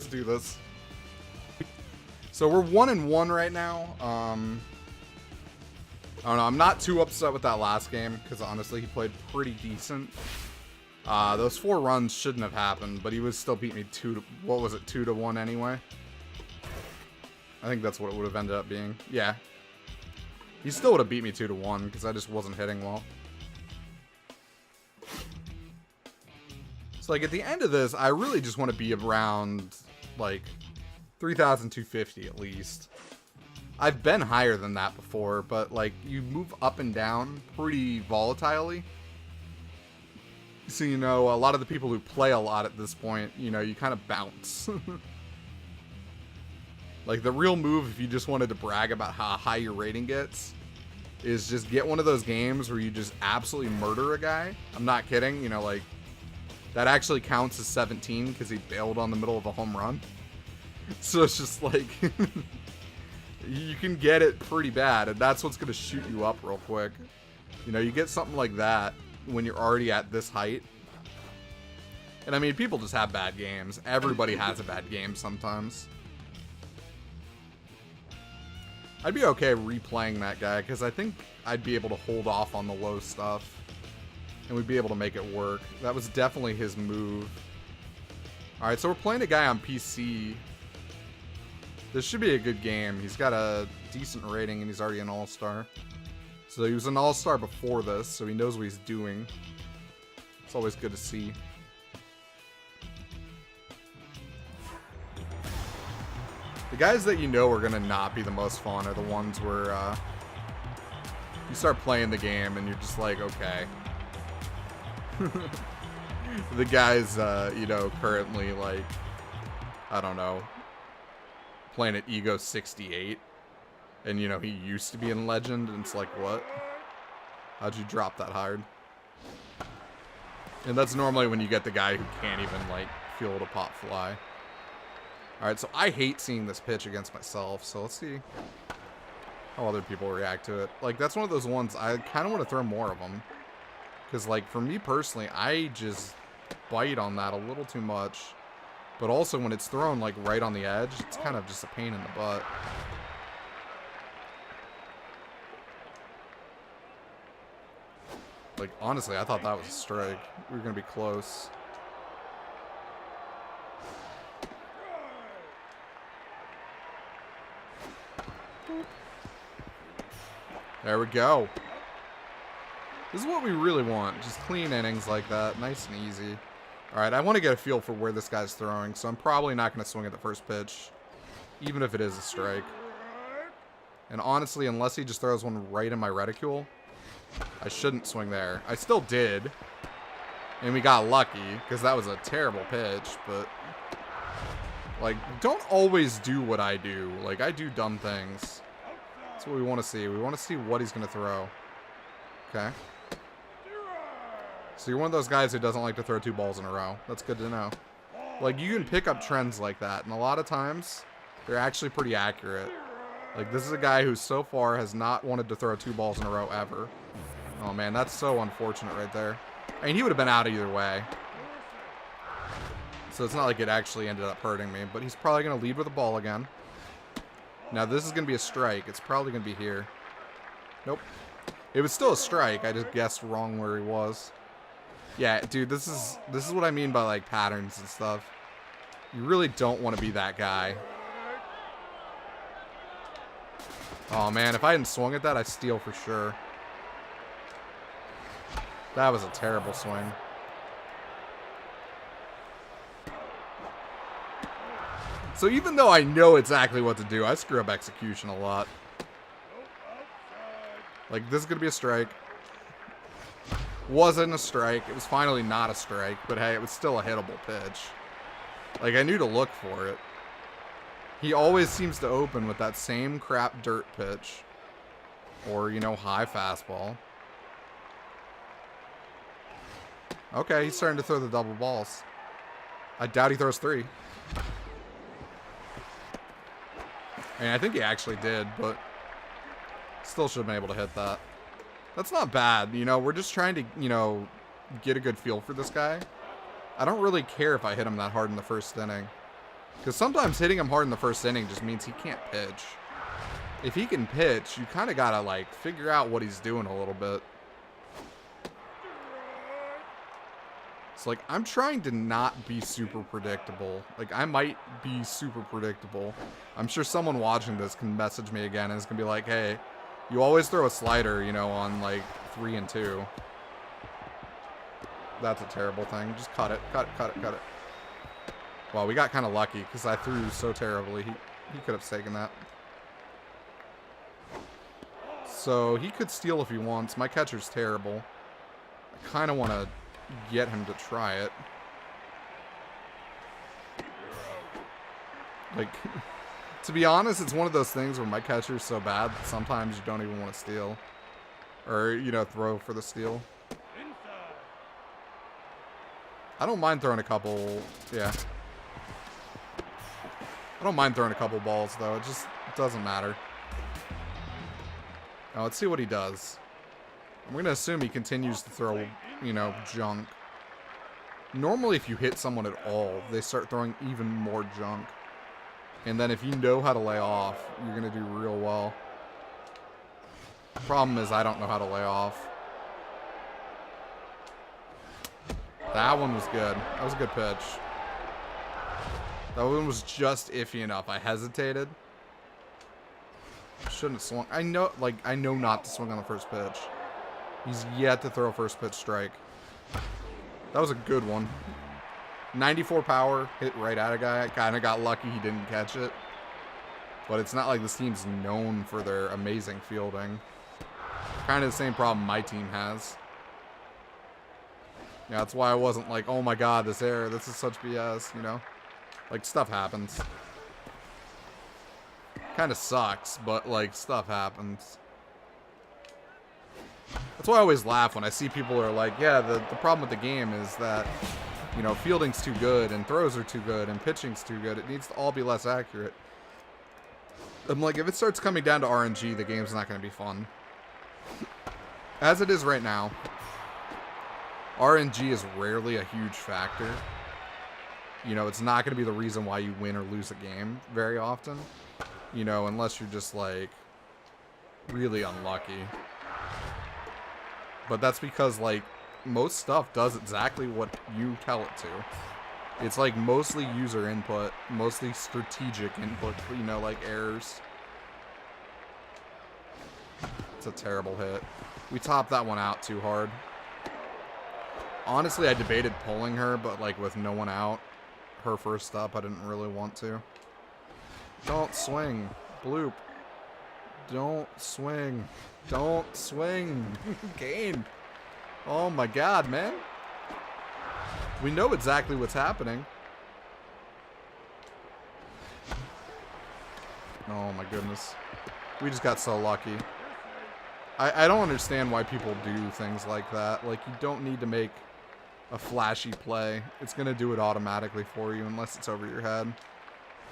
let's do this. So we're 1-1 right now. I don't know. I'm not too upset with that last game because honestly, he played pretty decent. Those 4 runs shouldn't have happened, but he would still beat me 2-1 anyway. I think that's what it would have ended up being. Yeah. He still would have beat me 2-1 because I just wasn't hitting well. So like at the end of this, I really just want to be around like 3,250 at least. I've been higher than that before, but like you move up and down pretty volatilely. So, you know, a lot of the people who play a lot at this point, you know, you kind of bounce. Like the real move, if you just wanted to brag about how high your rating gets, is just get one of those games where you just absolutely murder a guy. I'm not kidding, you know, like that actually counts as 17 because he bailed on the middle of a home run. So it's just like, you can get it pretty bad, and that's what's going to shoot you up real quick. You know, you get something like that when you're already at this height. And I mean, people just have bad games. Everybody has a bad game sometimes. I'd be okay replaying that guy, because I think I'd be able to hold off on the low stuff. And we'd be able to make it work. That was definitely his move. Alright, so we're playing a guy on PC. This should be a good game. He's got a decent rating, and he's already an all-star. So he was an all-star before this, so he knows what he's doing. It's always good to see. The guys that you know are going to not be the most fun are the ones where you start playing the game and you're just like, okay. The guys, you know, currently, like, I don't know, playing at Ego 68. And, you know, he used to be in Legend, and it's like, what? How'd you drop that hard? And that's normally when you get the guy who can't even, like, field a pop fly. Alright, so I hate seeing this pitch against myself, so let's see how other people react to it. Like, that's one of those ones, I kind of want to throw more of them. Because, like, for me personally, I just bite on that a little too much. But also, when it's thrown, like, right on the edge, it's kind of just a pain in the butt. Like, honestly, I thought that was a strike. We were going to be close. There we go. This is what we really want. Just clean innings like that. Nice and easy. Alright, I want to get a feel for where this guy's throwing, so I'm probably not going to swing at the first pitch. Even if it is a strike. And honestly, unless he just throws one right in my reticule, I shouldn't swing there. I still did. And we got lucky, because that was a terrible pitch, but... Like, don't always do what I do. Like, I do dumb things. That's what we want to see. We want to see what he's going to throw. Okay. So you're one of those guys who doesn't like to throw 2 balls in a row. That's good to know. Like, you can pick up trends like that, and a lot of times, they're actually pretty accurate. Like, this is a guy who so far has not wanted to throw 2 balls in a row ever. Oh, man, that's so unfortunate right there. I mean, he would have been out either way. So it's not like it actually ended up hurting me, but he's probably going to lead with a ball again. Now, this is going to be a strike. It's probably going to be here. Nope. It was still a strike. I just guessed wrong where he was. Yeah, dude, this is what I mean by, like, patterns and stuff. You really don't want to be that guy. Oh, man, if I hadn't swung at that, I'd steal for sure. That was a terrible swing. So even though I know exactly what to do, I screw up execution a lot. Like, this is going to be a strike. Wasn't a strike. It was finally not a strike, but hey, it was still a hittable pitch. Like, I knew to look for it. He always seems to open with that same crap dirt pitch. Or, you know, high fastball. Okay, he's starting to throw the double balls. I doubt he throws 3. I mean, I think he actually did, but still should have been able to hit that. That's not bad, you know, we're just trying to, you know, get a good feel for this guy. I don't really care if I hit him that hard in the first inning. Because sometimes hitting him hard in the first inning just means he can't pitch. If he can pitch, you kind of got to, like, figure out what he's doing a little bit. It's like, I'm trying to not be super predictable. Like, I might be super predictable. I'm sure someone watching this can message me again and is going to be like, hey, you always throw a slider, you know, on, like, 3 and 2. That's a terrible thing. Just cut it. Cut it, cut it, cut it. Well, we got kind of lucky because I threw so terribly. He could have taken that. So, he could steal if he wants. My catcher's terrible. I kind of want to get him to try it. Like, to be honest, it's one of those things where my catcher's so bad that sometimes you don't even want to steal. Or, you know, throw for the steal. I don't mind throwing a couple, yeah. I don't mind throwing a couple balls, though. It just doesn't matter. Now, let's see what he does. I'm going to assume he continues to throw, you know, junk. Normally, if you hit someone at all, they start throwing even more junk. And then if you know how to lay off, you're going to do real well. The problem is I don't know how to lay off. That one was good. That was a good pitch. That one was just iffy enough. I hesitated. Shouldn't have swung. I know not to swing on the first pitch. He's yet to throw a first pitch strike. That was a good one. 94 power, hit right at a guy. I kind of got lucky he didn't catch it. But it's not like this team's known for their amazing fielding. Kind of the same problem my team has. Yeah, that's why I wasn't like, oh my god, this error, this is such BS, you know? Like, stuff happens. Kind of sucks, but, like, stuff happens. That's why I always laugh when I see people who are like, yeah, the problem with the game is that, you know, fielding's too good, and throws are too good, and pitching's too good. It needs to all be less accurate. I'm like, if it starts coming down to RNG, the game's not going to be fun. As it is right now, RNG is rarely a huge factor. You know, it's not going to be the reason why you win or lose a game very often. You know, unless you're just, like, really unlucky. But that's because, like, most stuff does exactly what you tell it to. It's, like, mostly user input, mostly strategic input, you know, like errors. It's a terrible hit. We topped that one out too hard. Honestly, I debated pulling her, but, like, with no one out, her first up, I didn't really want to. Don't swing. Bloop. Don't swing. Don't swing. Kane. Oh my god, man. We know exactly what's happening. Oh my goodness. We just got so lucky. I don't understand why people do things like that. Like, you don't need to make a flashy play. It's going to do it automatically for you unless it's over your head.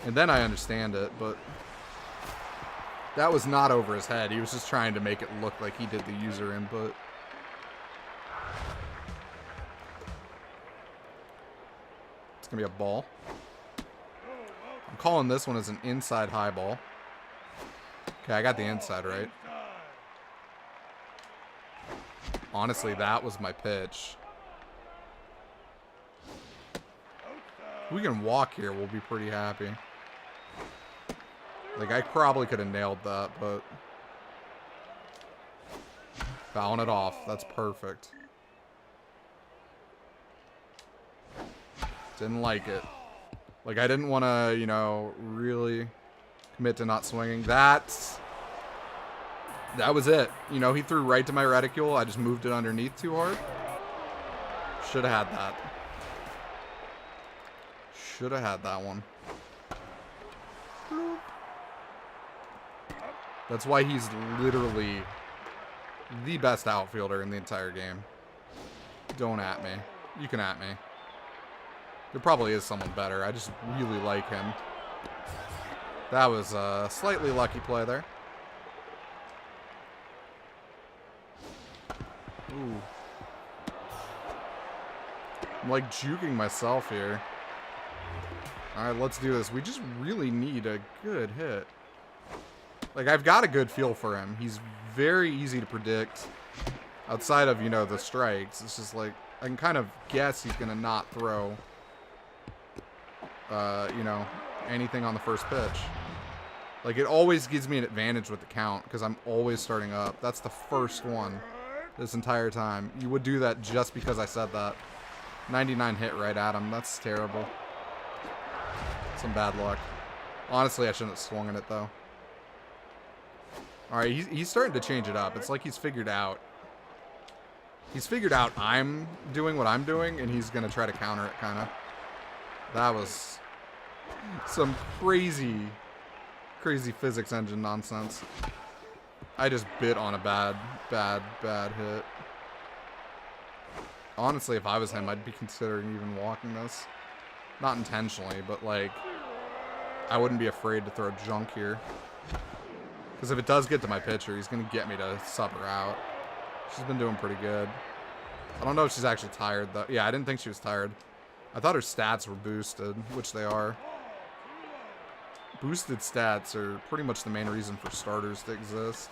And then I understand it, but that was not over his head. He was just trying to make it look like he did the user input. It's going to be a ball. I'm calling this one as an inside high ball. Okay, I got the inside right. Honestly, that was my pitch. If we can walk here, we'll be pretty happy. Like, I probably could have nailed that, but fouling it off. That's perfect. Didn't like it. Like, I didn't want to, you know, really commit to not swinging. That was it. You know, he threw right to my reticule. I just moved it underneath too hard. Should have had that. Should have had that one. That's why he's literally the best outfielder in the entire game. Don't at me. You can at me. There probably is someone better. I just really like him. That was a slightly lucky play there. Ooh. I'm like juking myself here. All right, let's do this. We just really need a good hit. Like, I've got a good feel for him. He's very easy to predict. Outside of, you know, the strikes. It's just like, I can kind of guess he's going to not throw, you know, anything on the first pitch. Like, it always gives me an advantage with the count because I'm always starting up. That's the first one this entire time. You would do that just because I said that. 99 hit right at him. That's terrible. Some bad luck. Honestly, I shouldn't have swung at it, though. All right, he's starting to change it up. It's like he's figured out. He's figured out I'm doing what I'm doing, and he's going to try to counter it, kind of. That was some crazy physics engine nonsense. I just bit on a bad hit. Honestly, if I was him, I'd be considering even walking this. Not intentionally, but, like, I wouldn't be afraid to throw junk here. Because if it does get to my pitcher, he's going to get me to sub her out. She's been doing pretty good. I don't know if she's actually tired, though. Yeah, I didn't think she was tired. I thought her stats were boosted, which they are. Boosted stats are pretty much the main reason for starters to exist.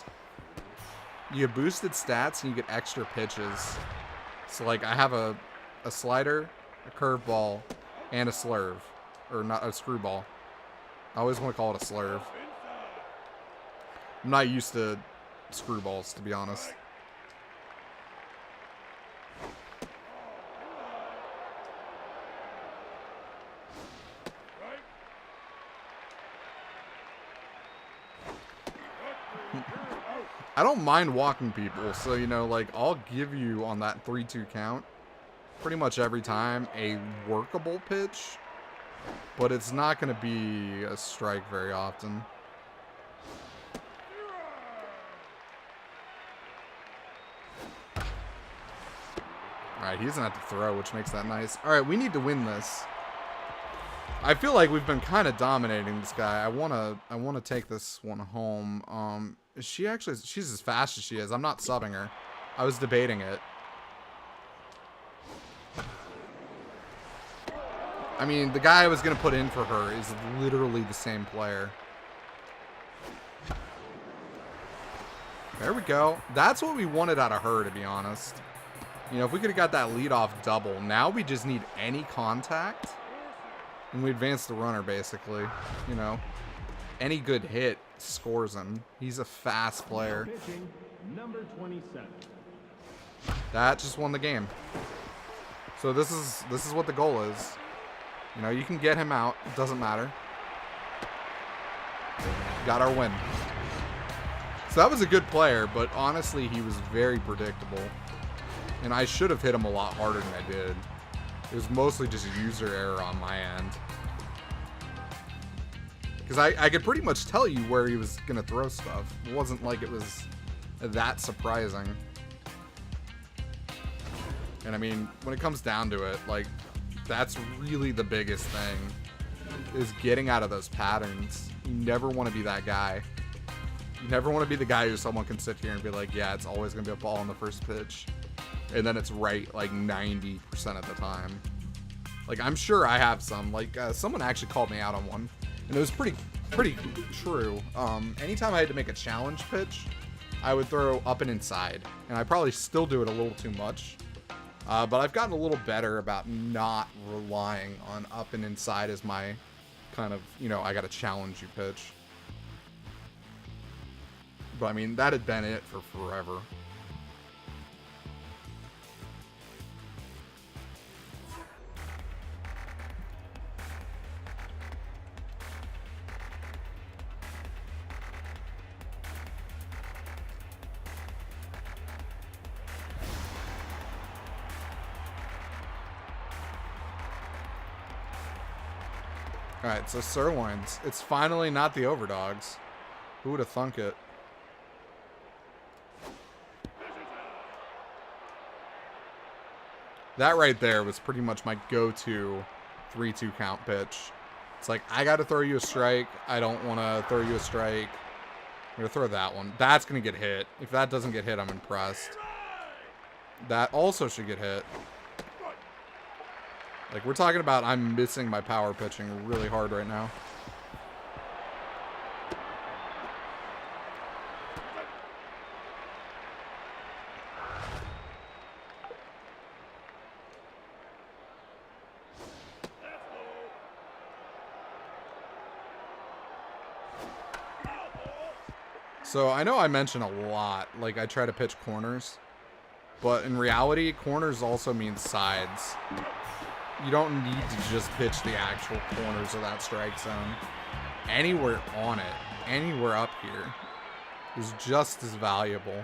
You get boosted stats and you get extra pitches. So, like, I have a slider, a curveball, and a slurve. Or not a screwball. I always want to call it a slurve. I'm not used to screwballs, to be honest. I don't mind walking people, so, you know, like, I'll give you on that 3-2 count pretty much every time a workable pitch, but it's not going to be a strike very often. Alright, he doesn't have to throw, which makes that nice. Alright, we need to win this. I feel like we've been kind of dominating this guy. I wanna take this one home. Is she actually? She's as fast as she is. I'm not subbing her. I was debating it. I mean, the guy I was gonna put in for her is literally the same player. There we go. That's what we wanted out of her, to be honest. You know, if we could have got that leadoff double, now we just need any contact. And we advance the runner, basically. You know, any good hit scores him. He's a fast player. Number 27. That just won the game. So this is what the goal is. You know, you can get him out. It doesn't matter. Got our win. So that was a good player, but honestly, he was very predictable. And I should have hit him a lot harder than I did. It was mostly just a user error on my end. Because I could pretty much tell you where he was going to throw stuff. It wasn't like it was that surprising. And I mean, when it comes down to it, like, that's really the biggest thing. Is getting out of those patterns. You never want to be that guy. You never want to be the guy who someone can sit here and be like, yeah, it's always going to be a ball on the first pitch. And then it's right like 90% of the time. Like, I'm sure I have some. Like, someone actually called me out on one. And it was pretty true. Anytime I had to make a challenge pitch, I would throw up and inside. And I probably still do it a little too much. But I've gotten a little better about not relying on up and inside as my kind of, you know, I got to challenge you pitch. But, I mean, that had been it for forever. Alright, so sirloins. It's finally not the overdogs. Who would have thunk it? That right there was pretty much my go-to 3-2 count pitch. It's like, I got to throw you a strike. I don't want to throw you a strike. I'm going to throw that one. That's going to get hit. If that doesn't get hit, I'm impressed. That also should get hit. Like, we're talking about I'm missing my power pitching really hard right now. So I know I mention a lot, like I try to pitch corners, but in reality, corners also mean sides. You don't need to just pitch the actual corners of that strike zone. Anywhere on it, anywhere up here, is just as valuable.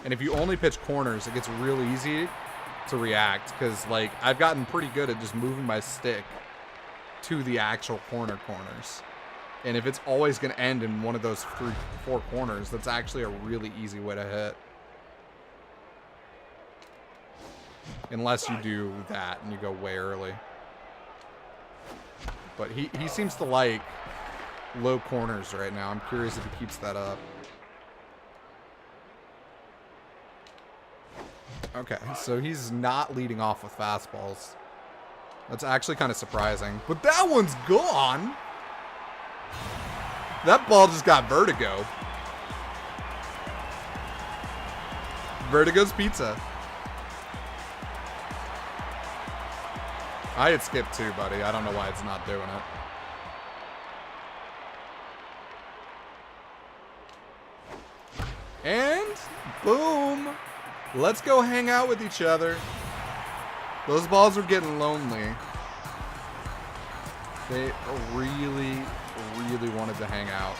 And if you only pitch corners, it gets real easy to react, because like I've gotten pretty good at just moving my stick to the actual corners. And if it's always going to end in one of those 3-4 corners, that's actually a really easy way to hit. Unless you do that and you go way early. But he seems to like low corners right now. I'm curious if he keeps that up. Okay, so he's not leading off with fastballs. That's actually kind of surprising. But that one's gone! That ball just got vertigo. Vertigo's pizza. I had skipped too, buddy. I don't know why it's not doing it. And boom. Let's go hang out with each other. Those balls are getting lonely. They really wanted to hang out.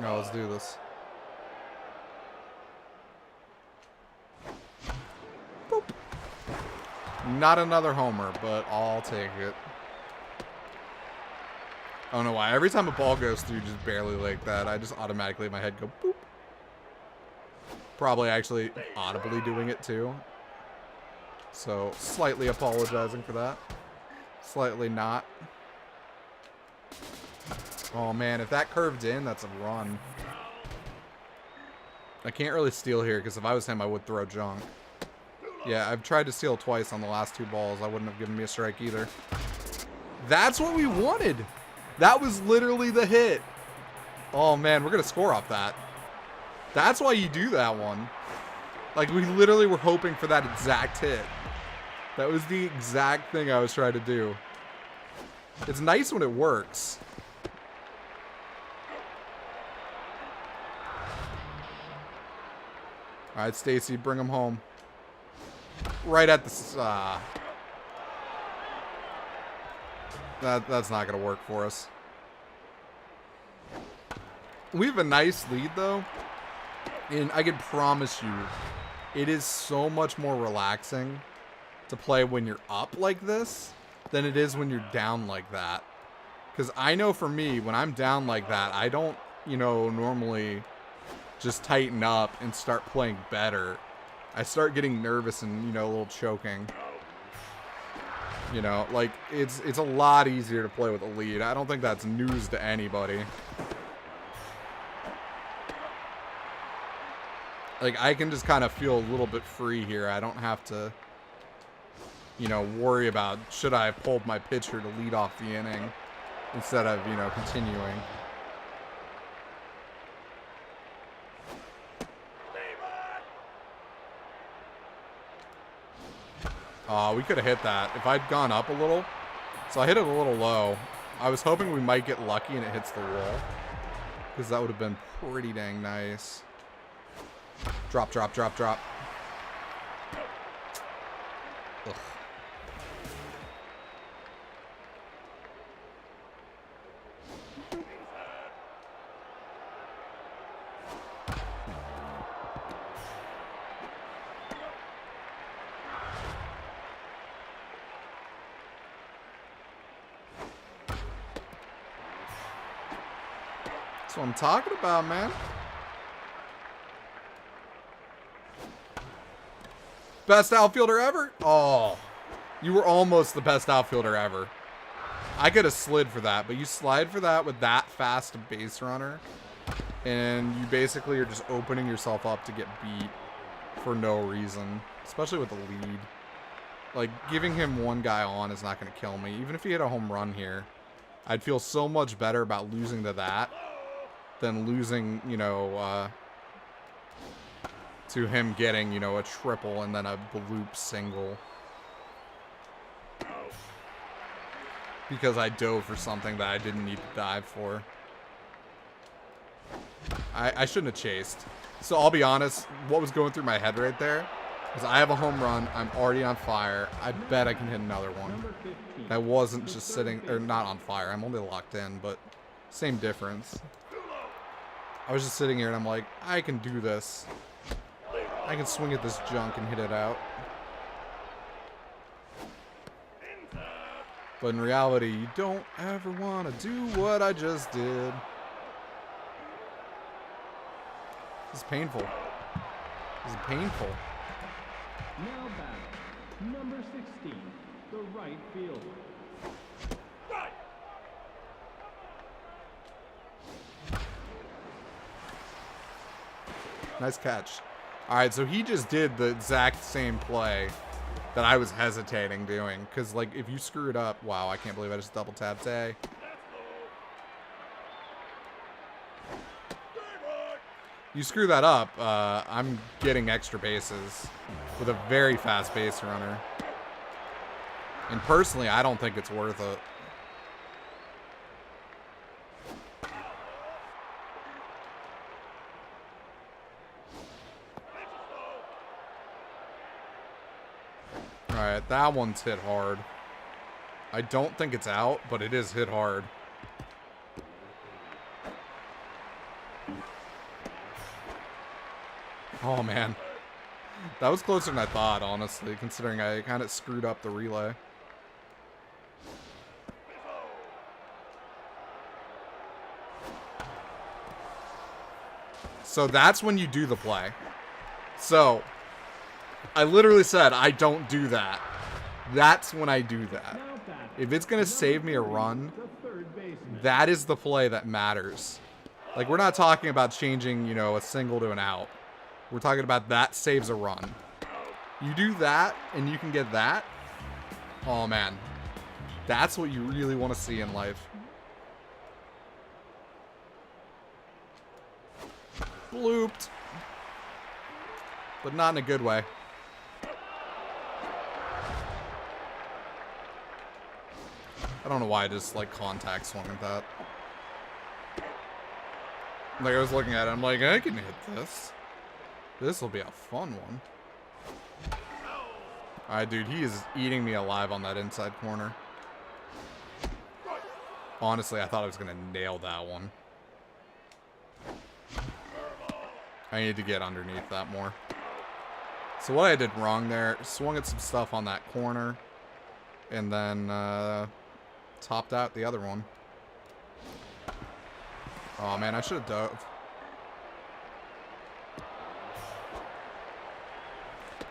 No, let's do this. Boop. Not another homer, but I'll take it. I don't know why. Every time a ball goes through just barely like that, I just automatically in my head go boop. Probably actually audibly doing it too. So slightly apologizing for that. Slightly not. Oh man, if that curved in, that's a run. I can't really steal here because if I was him, I would throw junk. Yeah, I've tried to steal twice on the last 2 balls. I wouldn't have given me a strike either. That's what we wanted. That was literally the hit. Oh man, we're going to score off that. That's why you do that one. Like, we literally were hoping for that exact hit. That was the exact thing I was trying to do. It's nice when it works. All right, Stacy, bring him home. Right at the... That's not going to work for us. We have a nice lead, though. And I can promise you, it is so much more relaxing to play when you're up like this than it is when you're down like that. Because I know for me, when I'm down like that, I don't, normally just tighten up and start playing better. I start getting nervous and, a little choking. Like, it's a lot easier to play with a lead. I don't think that's news to anybody. Like, I can just kind of feel a little bit free here. I don't have to, worry about should I have pulled my pitcher to lead off the inning instead of, continuing. Oh, we could have hit that if I'd gone up a little. So I hit it a little low. I was hoping we might get lucky and it hits the wall, because that would have been pretty dang nice. Drop, drop, drop, drop. Ugh. That's what I'm talking about, man. Best outfielder ever? Oh. You were almost the best outfielder ever. I could have slid for that, but you slide for that with that fast a base runner, and you basically are just opening yourself up to get beat for no reason, especially with the lead. Like, giving him one guy on is not going to kill me. Even if he hit a home run here, I'd feel so much better about losing to that than losing, you know, to him getting, you know, a triple and then a bloop single. Because I dove for something that I didn't need to dive for. I shouldn't have chased. So I'll be honest, what was going through my head right there is I have a home run, I'm already on fire, I bet I can hit another one. I wasn't just sitting, or not on fire, I'm only locked in, but same difference. I was just sitting here and I'm like, I can do this. I can swing at this junk and hit it out. But in reality, you don't ever want to do what I just did. This is painful. This is painful. Now batting, number 16, the right fielder. Nice catch. All right, so he just did the exact same play that I was hesitating doing. Because, like, if you screw it up... Wow, I can't believe I just double tapped A. You screw that up, I'm getting extra bases with a very fast base runner. And personally, I don't think it's worth it. Alright, that one's hit hard. I don't think it's out, but it is hit hard. Oh, man. That was closer than I thought, honestly, considering I kind of screwed up the relay. So that's when you do the play. So, I literally said, I don't do that. That's when I do that. If it's going to save me a run, that is the play that matters. Like, we're not talking about changing, you know, a single to an out. We're talking about that saves a run. You do that, and you can get that. Oh, man. That's what you really want to see in life. Blooped. But not in a good way. I don't know why I just, like, contact swung at that. Like, I was looking at it, I'm like, I can hit this. This will be a fun one. Alright, dude, he is eating me alive on that inside corner. Honestly, I thought I was going to nail that one. I need to get underneath that more. So what I did wrong there, swung at some stuff on that corner, and then topped out the other one. Oh, man, I should have dove.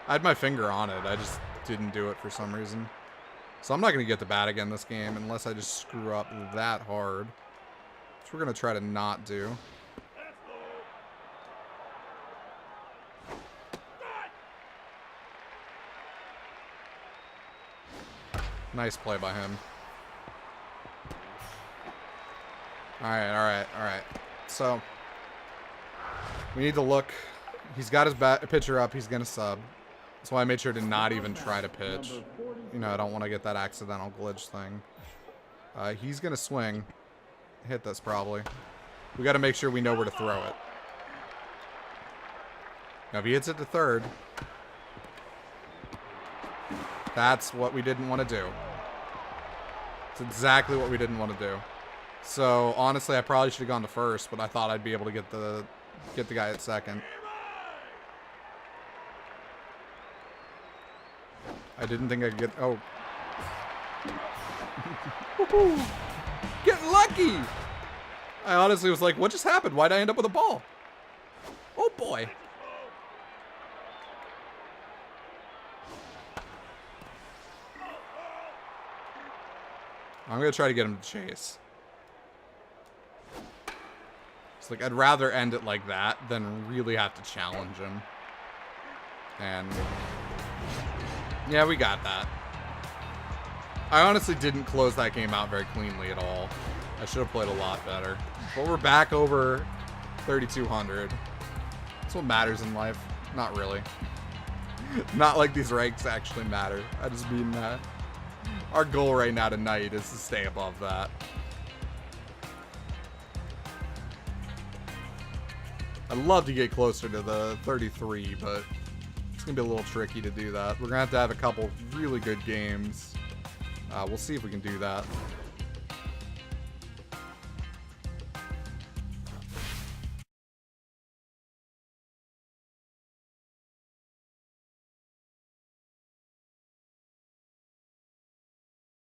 I had my finger on it. I just didn't do it for some reason. So I'm not going to get the bat again this game unless I just screw up that hard. Which we're going to try to not do. Nice play by him. Alright, alright, alright. So, we need to look. He's got his pitcher up. He's going to sub. That's why I made sure to not even try to pitch. You know, I don't want to get that accidental glitch thing. He's going to swing. Hit this probably. We got to make sure we know where to throw it. Now, if he hits it to third, that's what we didn't want to do. It's exactly what we didn't want to do. So, honestly, I probably should have gone to first, but I thought I'd be able to get the guy at second. I didn't think I could get... Oh. Get lucky! I honestly was like, what just happened? Why'd I end up with a ball? Oh, boy. I'm going to try to get him to chase. It's like, I'd rather end it like that than really have to challenge him. And yeah, we got that. I honestly didn't close that game out very cleanly at all. I should have played a lot better. But we're back over 3,200. That's what matters in life. Not really. Not like these ranks actually matter. I just mean that our goal right now tonight is to stay above that. I'd love to get closer to the 33, but it's going to be a little tricky to do that. We're going to have a couple really good games. We'll see if we can do that.